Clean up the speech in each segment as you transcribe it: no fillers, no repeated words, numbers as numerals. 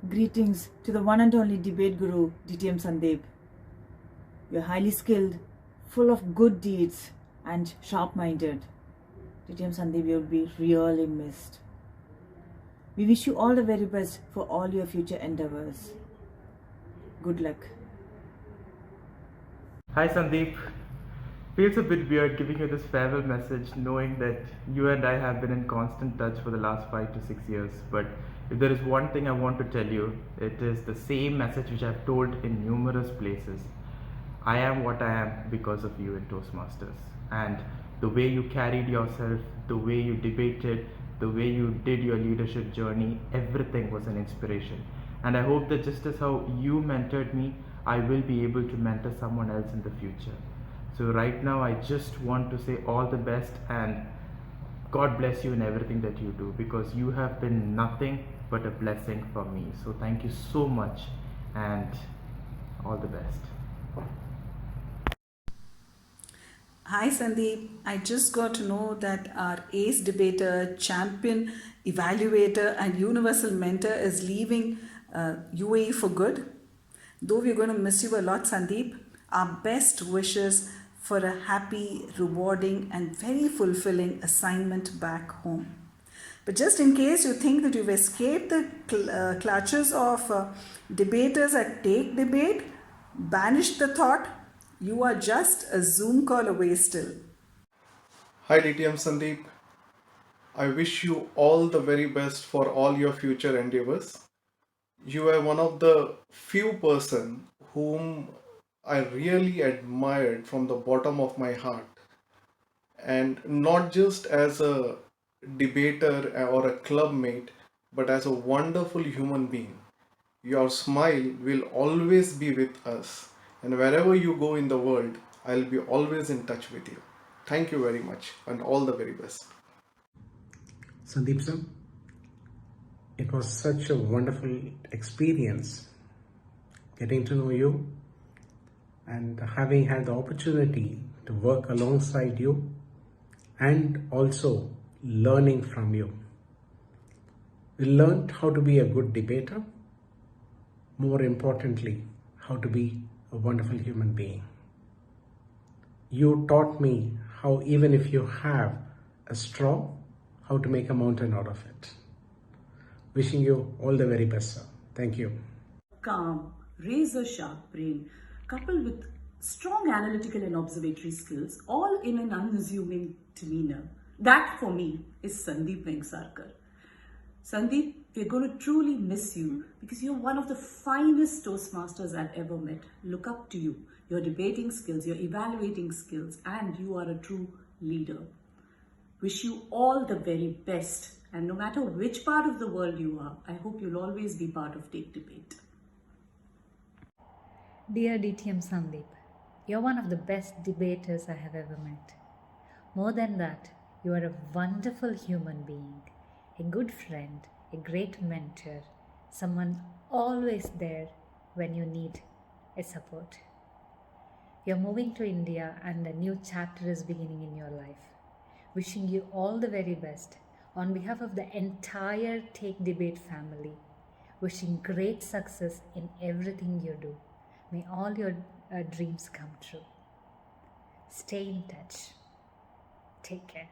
Greetings to the one and only debate guru, DTM Sandeep. You're highly skilled, full of good deeds, and sharp minded. DTM Sandeep, you'll be really missed. We wish you all the very best for all your future endeavors. Good luck. Hi Sandeep. Feels a bit weird giving you this farewell message knowing that you and I have been in constant touch for the last 5 to 6 years. But if there is one thing I want to tell you, it is the same message which I've told in numerous places. I am what I am because of you in Toastmasters. And the way you carried yourself, the way you debated, the way you did your leadership journey, everything was an inspiration. And I hope that just as how you mentored me, I will be able to mentor someone else in the future. So right now I just want to say all the best and God bless you in everything that you do because you have been nothing but a blessing for me. So thank you so much and all the best. Hi Sandeep, I just got to know that our ace debater, champion, evaluator, and universal mentor is leaving UAE for good. Though we're going to miss you a lot, Sandeep, our best wishes for a happy, rewarding, and very fulfilling assignment back home. But just in case you think that you've escaped the clutches of debaters at Take Debate, banish the thought, you are just a Zoom call away still. Hi DTM Sandeep. I wish you all the very best for all your future endeavors. You are one of the few person whom I really admired from the bottom of my heart. And not just as a debater or a club mate, but as a wonderful human being. Your smile will always be with us. And wherever you go in the world, I'll be always in touch with you. Thank you very much and all the very best. Sandeep sir, it was such a wonderful experience getting to know you and having had the opportunity to work alongside you and also learning from you. We learned how to be a good debater, more importantly, how to be a wonderful human being. You taught me how even if you have a straw, how to make a mountain out of it. Wishing you all the very best, sir. Thank you. Calm, razor sharp brain, coupled with strong analytical and observatory skills, all in an unassuming demeanor. That for me is Sandeep Vengsarkar. Sandeep, we're going to truly miss you because you're one of the finest Toastmasters I've ever met. Look up to you, your debating skills, your evaluating skills, and you are a true leader. Wish you all the very best. And no matter which part of the world you are, I hope you'll always be part of Take Debate. Dear DTM Sandeep, you're one of the best debaters I have ever met. More than that, you are a wonderful human being, a good friend, a great mentor, someone always there when you need a support. You're moving to India and a new chapter is beginning in your life. Wishing you all the very best on behalf of the entire Take Debate family. Wishing great success in everything you do. May all your dreams come true. Stay in touch. Take care.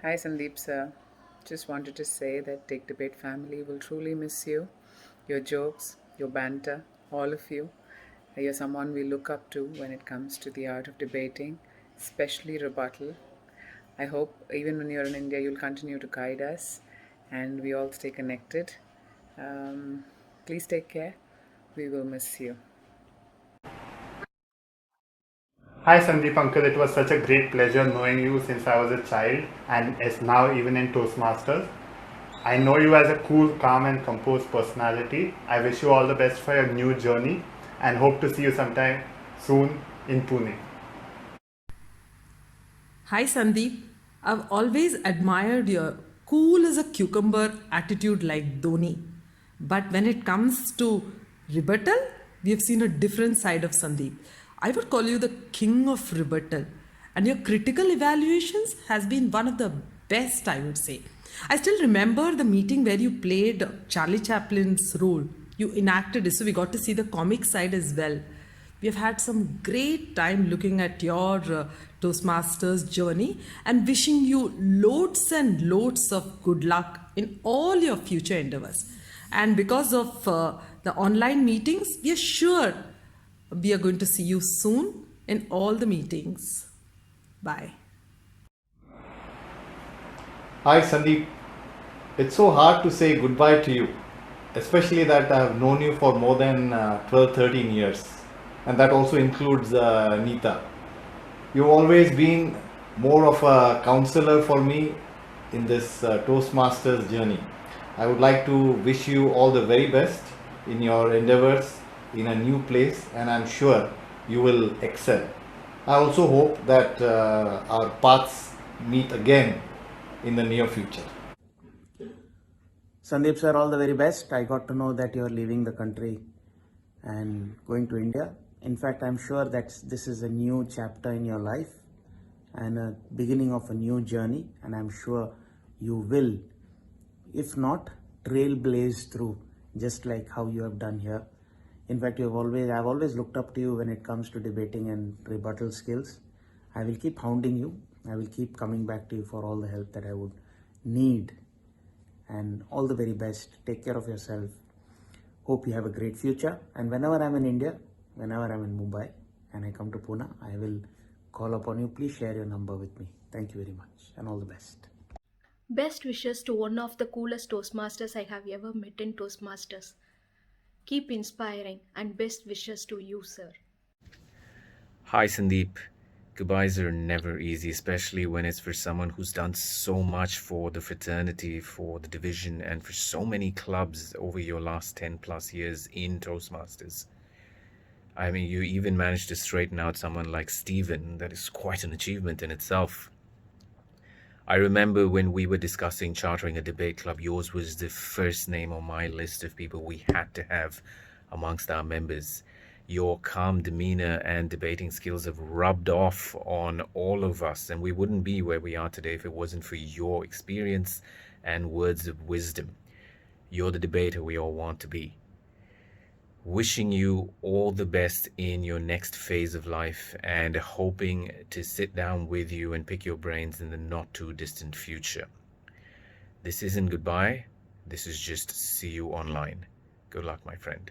Hi Sandeep sir. Just wanted to say that Take Debate family will truly miss you. Your jokes, your banter, all of you. You're someone we look up to when it comes to the art of debating, especially rebuttal. I hope even when you're in India, you'll continue to guide us and we all stay connected. Please take care. We will miss you. Hi Sandeep Uncle, it was such a great pleasure knowing you since I was a child and as now even in Toastmasters. I know you as a cool, calm and composed personality. I wish you all the best for your new journey and hope to see you sometime soon in Pune. Hi Sandeep, I've always admired your cool as a cucumber attitude like Dhoni. But when it comes to rebuttal, we have seen a different side of Sandeep. I would call you the king of rebuttal. And your critical evaluations has been one of the best, I would say. I still remember the meeting where you played Charlie Chaplin's role. You enacted it, so we got to see the comic side as well. We have had some great time looking at your Toastmasters journey and wishing you loads and loads of good luck in all your future endeavors. And because of the online meetings, we are sure we are going to see you soon in all the meetings. Bye. Hi Sandeep, it's so hard to say goodbye to you, especially that I have known you for more than 12-13 years, and that also includes Neeta. You've always been more of a counselor for me in this Toastmasters journey. I would like to wish you all the very best in your endeavors in a new place, and I'm sure you will excel. I also hope that our paths meet again in the near future. Sandeep sir, all the very best. I got to know that you are leaving the country and going to India. In fact, I'm sure that this is a new chapter in your life and a beginning of a new journey, and I'm sure you will, if not, trailblaze through just like how you have done here. In fact, I've always looked up to you when it comes to debating and rebuttal skills. I will keep hounding you. I will keep coming back to you for all the help that I would need. And all the very best. Take care of yourself. Hope you have a great future. And whenever I'm in India, whenever I'm in Mumbai and I come to Pune, I will call upon you. Please share your number with me. Thank you very much and all the best. Best wishes to one of the coolest Toastmasters I have ever met in Toastmasters. Keep inspiring, and best wishes to you, sir. Hi Sandeep. Goodbyes are never easy, especially when it's for someone who's done so much for the fraternity, for the division, and for so many clubs over your last 10 plus years in Toastmasters. I mean, you even managed to straighten out someone like Stephen. That is quite an achievement in itself. I remember when we were discussing chartering a debate club, yours was the first name on my list of people we had to have amongst our members. Your calm demeanor and debating skills have rubbed off on all of us, and we wouldn't be where we are today if it wasn't for your experience and words of wisdom. You're the debater we all want to be. Wishing you all the best in your next phase of life, and hoping to sit down with you and pick your brains in the not too distant future. This isn't goodbye. This is just see you online. Good luck, my friend.